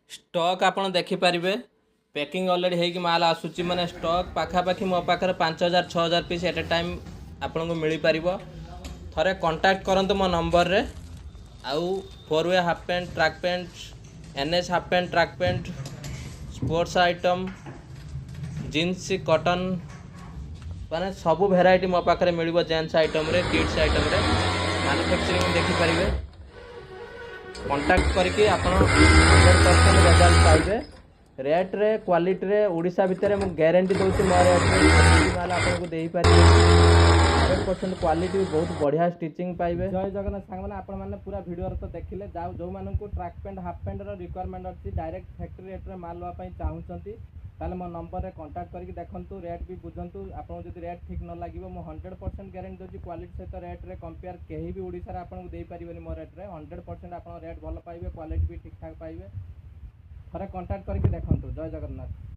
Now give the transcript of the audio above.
Stock आपण देखिपारे packing already होगी माल आसूची मैंने स्टॉक पाखापाखि मो पाखे 5000 6000 पीस एट ए टाइम आपन को मिल पार थे कंटाक्ट करंतु मो नंबर रे आउ 4 वे हाफ पैंट ट्रैक पैंट एनएस half pant track pant sports item jeans cotton माने सबू भेराइटी मो पाखे मिल जेन्स आइटम रे किड्स आइटम रे मैन्युफैक्चरिंग देखिपारे कंटाक्ट करके आप 100% रिजल्ट पाइबे रेट रे क्वालिटी रे ओडिशा भितर मु गारंटी दूसरी मो रेट माल आपको दे पारे 100% क्वालिटी बहुत बढ़िया स्टिचिंग पाइबे। जय जगन्नाथ सांग मैंने आपण मैंने पूरा वीडियो तो देखिले जाओ जो मानू track pant half pant requirement अच्छी डायरेक्ट फैक्ट्री रेट रे माल लवाई चाहूँगी ताले मो नंबर रे कांटेक्ट करके देखंतु रेट भी बुझंतु आपन जदि रेट ठीक न लागिवो मो 100% गारंटी दोची क्वालिटी सहित रेट रे कंपेयर केही भी ओडिसा रे आपन को देई परिबेनी मो रेट रे 100% आपन रेट भलो पाइबे क्वालिटी भी ठीक ठाक पाइबे थरे कांटेक्ट करके देखंतु। जय जगन्नाथ।